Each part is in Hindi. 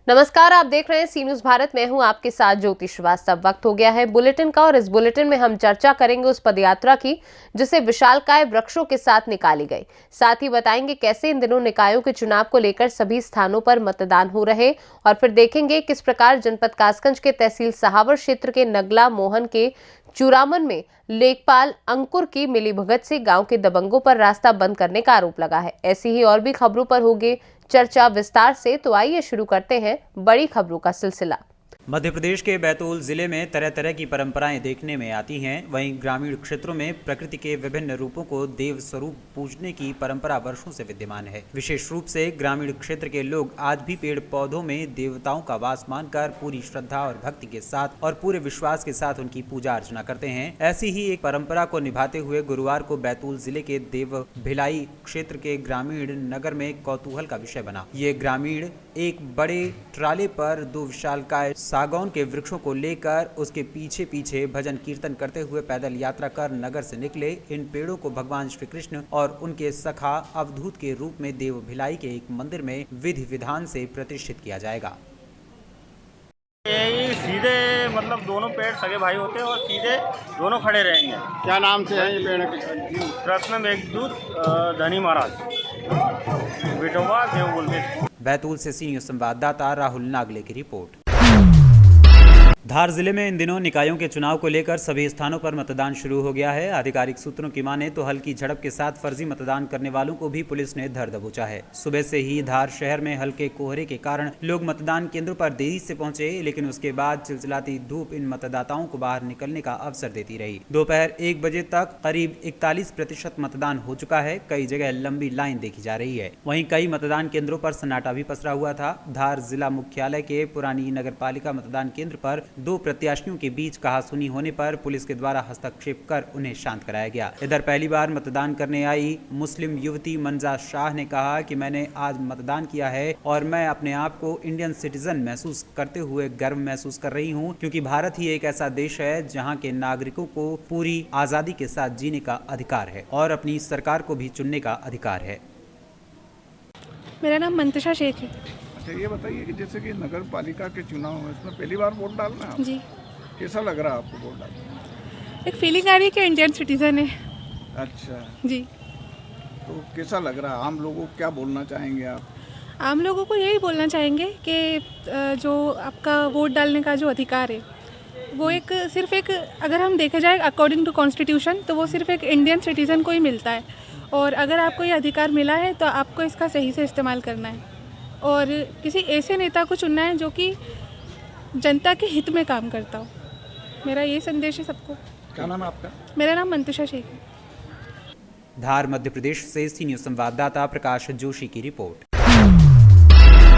नमस्कार, आप देख रहे हैं सी न्यूज़ भारत। मैं हूं आपके साथ ज्योति श्रीवास्तव। वक्त हो गया है बुलेटिन का और इस बुलेटिन में हम चर्चा करेंगे उस पदयात्रा की जिसे विशालकाय वृक्षों के साथ निकाली गई। साथ ही बताएंगे कैसे इन दिनों निकायों के चुनाव को लेकर सभी स्थानों पर मतदान हो रहे और फिर देखेंगे किस प्रकार जनपद कासगंज के तहसील सहावर क्षेत्र के नगला मोहन के चूरामन में लेखपाल अंकुर की मिलीभगत से गांव के दबंगों पर रास्ता बंद करने का आरोप लगा है। ऐसी ही और भी खबरों पर होगी चर्चा विस्तार से, तो आइए शुरू करते हैं बड़ी खबरों का सिलसिला। मध्य प्रदेश के बैतूल जिले में तरह तरह की परंपराएं देखने में आती हैं। वहीं ग्रामीण क्षेत्रों में प्रकृति के विभिन्न रूपों को देव स्वरूप पूजने की परंपरा वर्षों से विद्यमान है। विशेष रूप से ग्रामीण क्षेत्र के लोग आज भी पेड़ पौधों में देवताओं का वास मानकर पूरी श्रद्धा और भक्ति के साथ और पूरे विश्वास के साथ उनकी पूजा अर्चना करते हैं। ऐसी ही एक परंपरा को निभाते हुए गुरुवार को बैतूल जिले के देव भिलाई क्षेत्र के ग्रामीण नगर में कौतूहल का विषय बना। ये ग्रामीण एक बड़े ट्राले पर दो विशालकाय सागौन के वृक्षों को लेकर उसके पीछे पीछे भजन कीर्तन करते हुए पैदल यात्रा कर नगर से निकले। इन पेड़ों को भगवान श्री कृष्ण और उनके सखा अवधूत के रूप में देव भिलाई के एक मंदिर में विधि विधान से प्रतिष्ठित किया जाएगा। यही सीधे मतलब दोनों पेड़ सगे भाई होते हैं और सीधे दोनों खड़े रहेंगे। क्या नाम से है ये पेड़? कृष्ण मेघदूत धनी महाराज विठोबा देव बोलते। बैतूल से सी न्यूज़ संवाददाता राहुल नागले की रिपोर्ट। धार जिले में इन दिनों निकायों के चुनाव को लेकर सभी स्थानों पर मतदान शुरू हो गया है। आधिकारिक सूत्रों की माने तो हल्की झड़प के साथ फर्जी मतदान करने वालों को भी पुलिस ने धर दबोचा है। सुबह से ही धार शहर में हल्के कोहरे के कारण लोग मतदान केंद्रों पर देरी से पहुंचे, लेकिन उसके बाद चिलचिलाती धूप इन मतदाताओं को बाहर निकलने का अवसर देती रही। दोपहर 1 बजे तक करीब 41% मतदान हो चुका है। कई जगह लंबी लाइन देखी जा रही है। वहीं कई मतदान केंद्रों पर सन्नाटा भी पसरा हुआ था। धार जिला मुख्यालय के पुरानी नगर पालिका मतदान केंद्र पर 2 प्रत्याशियों के बीच कहासुनी होने पर पुलिस के द्वारा हस्तक्षेप कर उन्हें शांत कराया गया। इधर पहली बार मतदान करने आई मुस्लिम युवती मंजा शाह ने कहा कि मैंने आज मतदान किया है और मैं अपने आप को इंडियन सिटीजन महसूस करते हुए गर्व महसूस कर रही हूं, क्योंकि भारत ही एक ऐसा देश है जहां के नागरिकों को पूरी आजादी के साथ जीने का अधिकार है और अपनी सरकार को भी चुनने का अधिकार है। मेरा नाम मंतशा शेख है। अच्छा, ये बताइए कि जैसे कि नगर पालिका के चुनाव में इसमें पहली बार वोट डालना है जी। कैसा लग रहा है आपको वोट डालना? एक फीलिंग आ रही है कि इंडियन सिटीजन है। अच्छा जी। तो कैसा लग रहा है? आम लोगों को क्या बोलना चाहेंगे आप? आम लोगों को यही बोलना चाहेंगे कि जो आपका वोट डालने का जो अधिकार है वो एक सिर्फ एक, अगर हम देखा जाए अकॉर्डिंग टू कॉन्स्टिट्यूशन, तो वो सिर्फ एक इंडियन सिटीज़न को ही मिलता है। और अगर आपको ये अधिकार मिला है तो आपको इसका सही से इस्तेमाल करना है और किसी ऐसे नेता को चुनना है जो कि जनता के हित में काम करता हो। मेरा ये संदेश है सबको। क्या नाम है आपका? मेरा नाम मंतशा शेख है। धार मध्य प्रदेश से सी न्यूज़ संवाददाता प्रकाश जोशी की रिपोर्ट।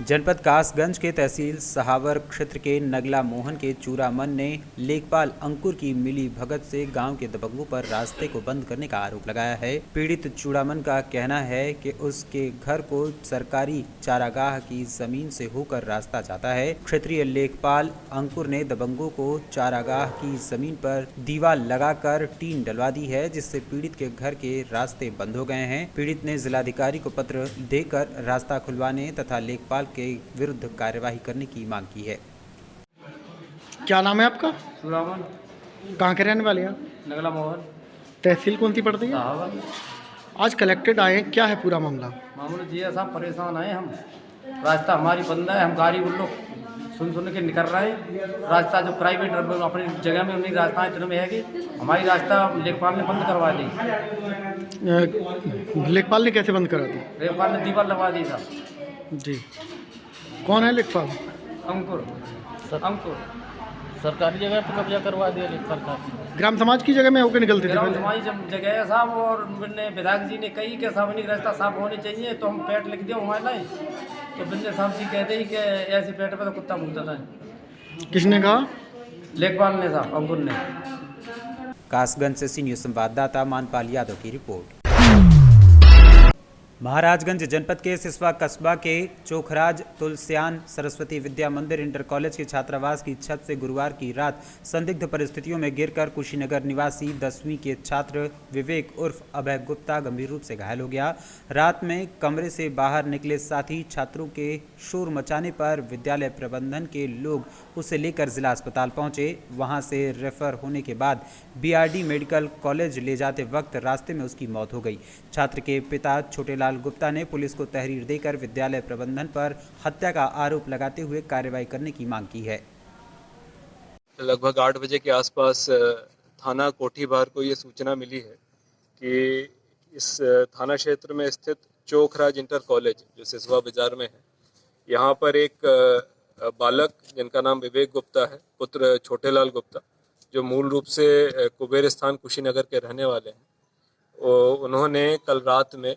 जनपद कासगंज के तहसील सहावर क्षेत्र के नगला मोहन के चूरामन ने लेखपाल अंकुर की मिली भगत से गांव के दबंगों पर रास्ते को बंद करने का आरोप लगाया है। पीड़ित चूरामन का कहना है कि उसके घर को सरकारी चारागाह की जमीन से होकर रास्ता जाता है। क्षेत्रीय लेखपाल अंकुर ने दबंगों को चारागाह की जमीन पर दीवार लगाकर टीन डलवा दी है, जिससे पीड़ित के घर के रास्ते बंद हो गए हैं। पीड़ित ने जिलाधिकारी को पत्र देकर रास्ता खुलवाने तथा लेखपाल के विरुद्ध कार्यवाही करने की मांग की है। क्या नाम है आपका? चूरामन कहाँ के रहने वाले हैं? नगला मोहन तहसील कौन सी पड़ती है? साहब आज कलेक्टेड आए हैं, क्या है पूरा मामला? मामूल जी ऐसा परेशान है हम, रास्ता हमारी बंद है। हम गाड़ी उन लोग सुन के निकल रहे हैं। रास्ता जो प्राइवेट अपनी जगह में उन्हीं रास्ता इतने में है कि हमारी रास्ता लेखपाल ने बंद करवा दी। लेखपाल ने कैसे बंद करा दी? लेखपाल ने दीवार लगवा दी था जी। कौन है लेखपाल? अंकुर सरकारी जगह पर कब्जा करवा दिया सरकार। ग्राम समाज की जगह में होकर निकलते थे पहले? हमारी जब जगह है साहब, और बिन्ने विधायक जी ने कही कि साहब नहीं रास्ता साफ होने चाहिए, तो हम पेट लिख दिया हमारे लाए। तो बिन्ने साहब जी कहते ही कि ऐसे पेट पर तो कुत्ता भूखता था। किसने कहा? लेखपाल ने साहब, अंकुर ने। कासगंज से सी न्यूज़ संवाददाता मानपाल यादव की रिपोर्ट। महाराजगंज जनपद के सिसवा कस्बा के चोखराज तुलसियान सरस्वती विद्या मंदिर इंटर कॉलेज के छात्रावास की छत से गुरुवार की रात संदिग्ध परिस्थितियों में गिरकर कुशीनगर निवासी 10वीं के छात्र विवेक उर्फ अभय गुप्ता गंभीर रूप से घायल हो गया। रात में कमरे से बाहर निकले साथी छात्रों के शोर मचाने पर विद्यालय प्रबंधन के लोग उसे लेकर जिला अस्पताल पहुंचे। वहां से रेफर होने के बाद बीआरडी मेडिकल कॉलेज ले जाते वक्त रास्ते में उसकी मौत हो गई। छात्र के पिता छोटेलाल गुप्ता ने पुलिस को तहरीर देकर विद्यालय प्रबंधन पर हत्या का आरोप लगाते हुए कार्रवाई करने की मांग की है। लगभग 8 बजे के आसपास थाना कोठीबार को ये सूचना मिली है कि इस थाना क्षेत्र में स्थित चोखराज इंटर कॉलेज जो सिसवा बाजार में है, यहाँ पर एक बालक जिनका नाम विवेक गुप्ता है, पुत्र छोटेलाल गुप्ता, जो मूल रूप से कुबेर स्थान कुशीनगर के रहने वाले हैं, उन्होंने कल रात में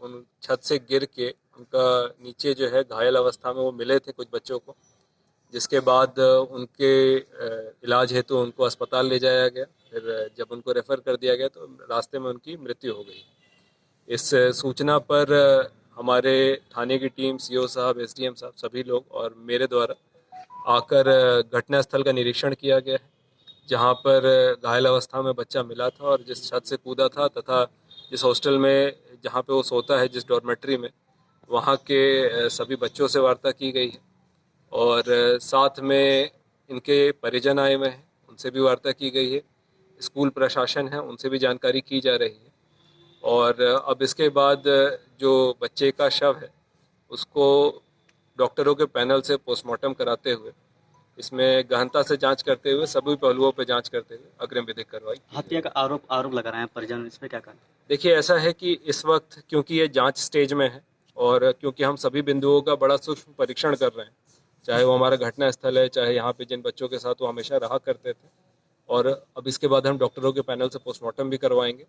उन छत से गिर के उनका नीचे जो है घायल अवस्था में वो मिले थे कुछ बच्चों को, जिसके बाद उनके इलाज हेतु उनको अस्पताल ले जाया गया। फिर जब उनको रेफ़र कर दिया गया तो रास्ते में उनकी मृत्यु हो गई। इस सूचना पर हमारे थाने की टीम, सीओ साहब, एसडीएम साहब, सभी लोग और मेरे द्वारा आकर घटनास्थल का निरीक्षण किया गया है, जहाँ पर घायल अवस्था में बच्चा मिला था और जिस छत से कूदा था तथा जिस हॉस्टल में जहाँ पे वो सोता है, जिस डॉर्मेट्री में, वहाँ के सभी बच्चों से वार्ता की गई है और साथ में इनके परिजन आए हुए हैं, उनसे भी वार्ता की गई है। स्कूल प्रशासन है, उनसे भी जानकारी की जा रही है और अब इसके बाद जो बच्चे का शव है उसको डॉक्टरों के पैनल से पोस्टमार्टम कराते हुए, इसमें गहनता से जांच करते हुए, सभी पहलुओं पर जांच करते हुए अग्रिम विधिक कार्रवाई। हत्या का आरोप लगा रहे हैं परिजन, इस पे क्या कहना? देखिए, ऐसा है कि इस वक्त क्योंकि ये जांच स्टेज में है और क्योंकि हम सभी बिंदुओं का बड़ा सूक्ष्म परीक्षण कर रहे हैं, चाहे वो हमारा घटना स्थल है, चाहे यहाँ पे जिन बच्चों के साथ वो हमेशा रहा करते थे, और अब इसके बाद हम डॉक्टरों के पैनल से पोस्टमार्टम भी करवाएंगे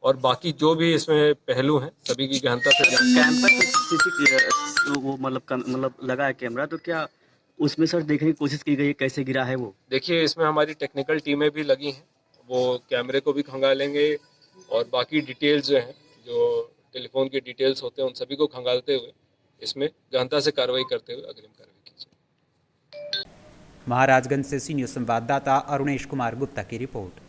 और बाकी जो भी इसमें पहलू हैं सभी की गहनता से कैमरा वो मतलब लगा है कैमरा, तो क्या उसमें सर देखने की कोशिश की गई है कैसे गिरा है वो? देखिए, इसमें हमारी टेक्निकल टीमें भी लगी हैं, वो कैमरे को भी खंगालेंगे और बाकी डिटेल्स जो हैं, जो टेलीफोन के डिटेल्स होते हैं, उन सभी को खंगालते हुए इसमें गहनता से कार्रवाई करते हुए अग्रिम कार्रवाई की जाए। महाराजगंज से सी न्यूज़ संवाददाता अरुणेश कुमार गुप्ता की रिपोर्ट।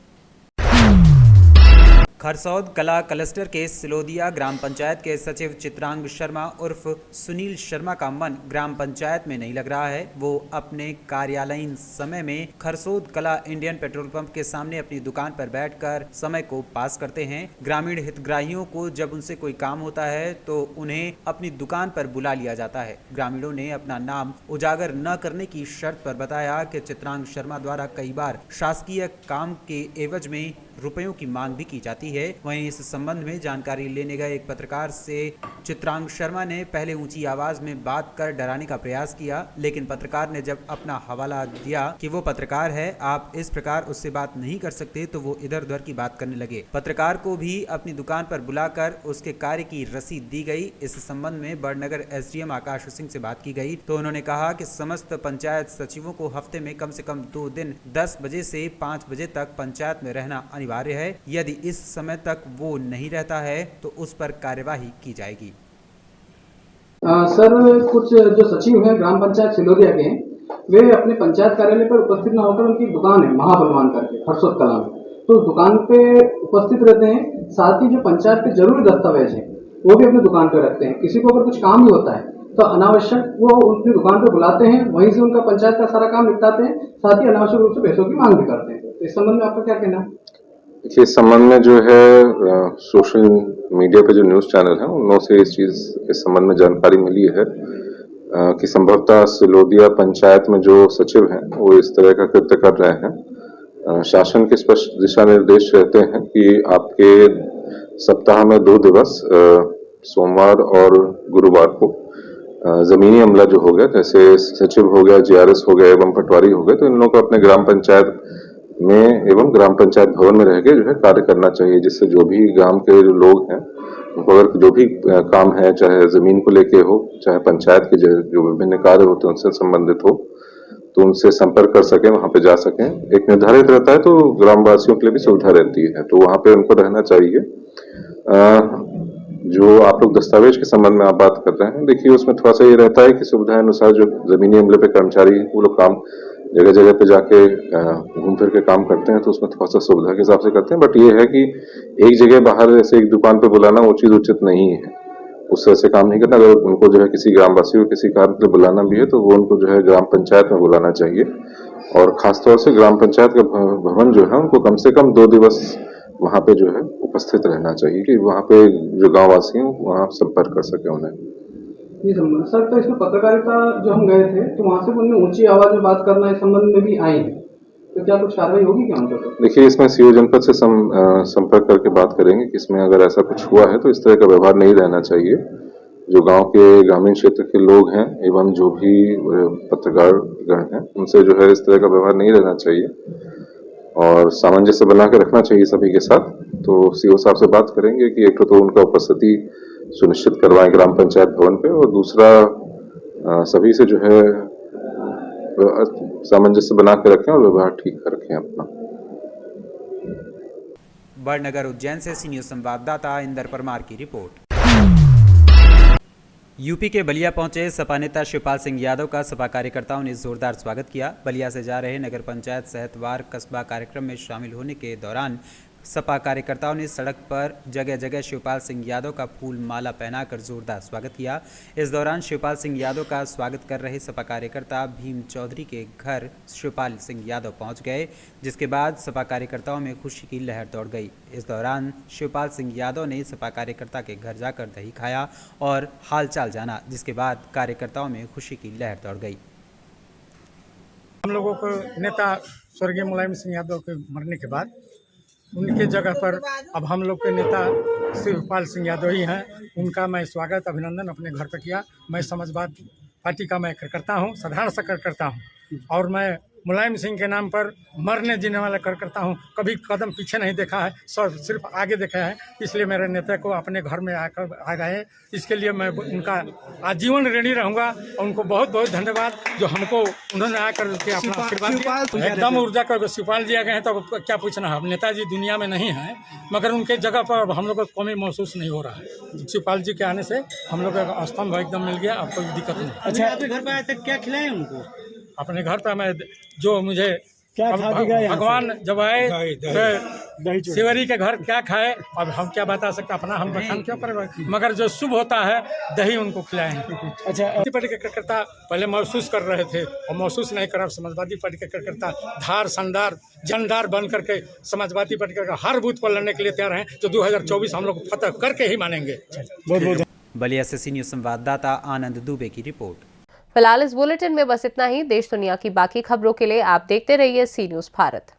खरसौद कला क्लस्टर के सिलोदिया ग्राम पंचायत के सचिव चित्रांग शर्मा उर्फ सुनील शर्मा का मन ग्राम पंचायत में नहीं लग रहा है। वो अपने कार्यालयीन समय में खरसौद कला इंडियन पेट्रोल पंप के सामने अपनी दुकान पर बैठकर समय को पास करते हैं। ग्रामीण हितग्राहियों को जब उनसे कोई काम होता है तो उन्हें अपनी दुकान पर बुला लिया जाता है। ग्रामीणों ने अपना नाम उजागर न करने की शर्त पर बताया कि चित्रांग शर्मा द्वारा कई बार शासकीय काम के एवज में रुपयों की मांग भी की जाती है। वहीं इस संबंध में जानकारी लेने गए एक पत्रकार से चित्रांग शर्मा ने पहले ऊंची आवाज में बात कर डराने का प्रयास किया, लेकिन पत्रकार ने जब अपना हवाला दिया कि वो पत्रकार है, आप इस प्रकार उससे बात नहीं कर सकते, तो वो इधर उधर की बात करने लगे। पत्रकार को भी अपनी दुकान पर बुलाकर उसके कार्य की रसीद दी गई। इस संबंध में बड़नगर एसडीएम आकाश सिंह से बात की गई तो उन्होंने कहा कि समस्त पंचायत सचिवों को हफ्ते में कम से कम 2 दिन 10 बजे से 5 बजे तक पंचायत में रहना अनिवार्य है। यदि इस समय तक वो नहीं रहता है तो उस पर कार्यवाही की जाएगी। सर, कुछ जो सचिव हैं ग्राम पंचायत सिलोदिया के, वे अपने पंचायत कार्यालय पर उपस्थित न होकर उनकी दुकान है महाबलवान करके खरसौद कला में, तो दुकान पे उपस्थित रहते हैं। साथ ही जो पंचायत के जरूरी दस्तावेज हैं वो भी अपनी दुकान पे रखते हैं। किसी को अगर कुछ काम भी होता है तो अनावश्यक वो उनकी दुकान पे बुलाते हैं, वहीं से उनका पंचायत का सारा काम निपटाते हैं, साथ ही अनावश्यक रूप से पैसों की मांग भी करते हैं। तो इस संबंध में आपका क्या कहना है? देखिए, इस संबंध में जो है सोशल मीडिया पे जो न्यूज़ चैनल है उनमें से इस संबंध में जानकारी मिली है कि संभवतः सिलोदिया पंचायत में जो सचिव हैं वो इस तरह का कृत्य कर रहे हैं। शासन के स्पष्ट दिशा निर्देश रहते हैं कि आपके सप्ताह में 2 दिवस सोमवार और गुरुवार को जमीनी अमला जो हो गया, जैसे सचिव हो गया, जीआरएस हो गया एवं पटवारी हो गए, तो इन लोगों को अपने ग्राम पंचायत में एवं ग्राम पंचायत भवन में रह के जो है कार्य करना चाहिए, जिससे जो भी ग्राम के जो लोग हैं उनको अगर जो भी काम है, चाहे जमीन को लेके हो, चाहे पंचायत के जो विभिन्न कार्य होते हैं उनसे संबंधित हो, तो उनसे संपर्क कर सकें, वहां पे जा सकें। एक निर्धारित रहता है तो ग्रामवासियों के लिए भी सुविधा रहती है, तो वहां पे उनको रहना चाहिए। जो आप लोग दस्तावेज के संबंध में आप बात कर रहे हैं, देखिए उसमें थोड़ा सा ये रहता है कि सुविधा अनुसार जो जमीनी अमले पे कर्मचारी वो लोग काम जगह जगह पे जाके घूम फिर के काम करते हैं, तो उसमें थोड़ा सा सुविधा के हिसाब से करते हैं। बट ये है कि एक जगह बाहर ऐसे एक दुकान पे बुलाना वो चीज उचित नहीं है, उस तरह से काम नहीं करना। अगर उनको जो है किसी ग्रामवासी को किसी कार्य के लिए बुलाना भी है तो वो उनको जो है ग्राम पंचायत में बुलाना चाहिए, और खासतौर से ग्राम पंचायत का भवन जो है उनको कम से कम 2 दिवस वहां पे जो है उपस्थित रहना चाहिए कि वहां पे जो गाँव वासी हैं वहां संपर्क कर सके उन्हें। जी सर, तो इसमें पत्रकारिता जो हम गए थे तो वहाँ से उन्होंने ऊंची आवाज में बात करना इस संबंध में भी आई है, तो क्या कुछ कार्रवाई होगी क्या उनके ऊपर? देखिए इसमें सीओ जनपद से संपर्क करके बात करेंगे कि इसमें अगर ऐसा कुछ हुआ है तो इस तरह का व्यवहार नहीं रहना चाहिए। जो गांव के ग्रामीण क्षेत्र के लोग हैं एवं जो भी पत्रकार गण हैं उनसे जो है इस तरह का व्यवहार नहीं रहना चाहिए, और सामंजस्य बना के रखना चाहिए सभी के साथ। तो सीओ साहब से बात करेंगे कि एक तो उनका उपस्थिति सुनिश्चित करवाएं ग्राम पंचायत भवन पे, और दूसरा सभी से जो है सामंजस्य बना के रखें और व्यवहार ठीक रखें अपना। बड़नगर उज्जैन से सी न्यूज संवाददाता इंदर परमार की रिपोर्ट। यूपी के बलिया पहुंचे सपा नेता शिवपाल सिंह यादव का सपा कार्यकर्ताओं ने जोरदार स्वागत किया। बलिया से जा रहे नगर पंचायत सहितवार कस्बा कार्यक्रम में शामिल होने के दौरान सपा कार्यकर्ताओं ने सड़क पर जगह जगह शिवपाल सिंह यादव का फूल माला पहनाकर जोरदार स्वागत किया। इस दौरान शिवपाल सिंह यादव का स्वागत कर रहे सपा कार्यकर्ता भीम चौधरी के घर शिवपाल सिंह यादव पहुंच गए, जिसके बाद सपा कार्यकर्ताओं में खुशी की लहर दौड़ गई। इस दौरान शिवपाल सिंह यादव ने सपा कार्यकर्ता के घर जाकर दही खाया और हालचाल जाना, जिसके बाद कार्यकर्ताओं में खुशी की लहर दौड़ गई। हम लोगों को नेता स्वर्गीय मुलायम सिंह यादव के मरने के बाद उनके जगह पर अब हम लोग के नेता शिवपाल सिंह यादव ही हैं। उनका मैं स्वागत अभिनंदन अपने घर पर किया। मैं समाजवादी पार्टी का मैं कार्यकर्ता हूं, साधारण सा कार्यकर्ता हूं, और मैं मुलायम सिंह के नाम पर मरने जीने वाला कार्यकर्ता हूं। कभी कदम पीछे नहीं देखा है, सिर्फ आगे देखा है। इसलिए मेरे नेता को अपने घर में आकर आ गए, इसके लिए मैं उनका आजीवन ऋणी रहूंगा। और उनको बहुत बहुत धन्यवाद जो हमको उन्होंने आकर के अपना आशीर्वाद दिया। एकदम ऊर्जा कर शिवपाल जी आ गए हैं तो क्या पूछना है। नेताजी दुनिया में नहीं है, मगर उनके जगह पर हम लोग को कमी महसूस नहीं हो रहा है। शिवपाल जी के आने से हम लोग का स्तंभ एकदम मिल गया, अब कोई दिक्कत नहीं। अच्छा, आपके घर पे आए थे, क्या खिलाए उनको? अपने घर पर मैं जो मुझे क्या भगवान जब आए तो शिवरी के घर क्या खाए, अब हम क्या बता सकते, अपना हम बखान क्या करें, मगर जो शुभ होता है दही उनको खिलाए हैं। अच्छा, पार्टी के कार्यकर्ता पहले महसूस कर रहे थे और महसूस नहीं कर, समाजवादी पार्टी के कार्यकर्ता धार संदार जनदार बन करके समाजवादी पार्टी का हर बूथ पर लड़ने के लिए तैयार हैं, जो 2024 हम लोग फतह करके ही मानेंगे। बलिया से सी न्यूज संवाददाता आनंद दुबे की रिपोर्ट। फिलहाल इस बुलेटिन में बस इतना ही। देश दुनिया की बाकी खबरों के लिए आप देखते रहिए सी न्यूज भारत।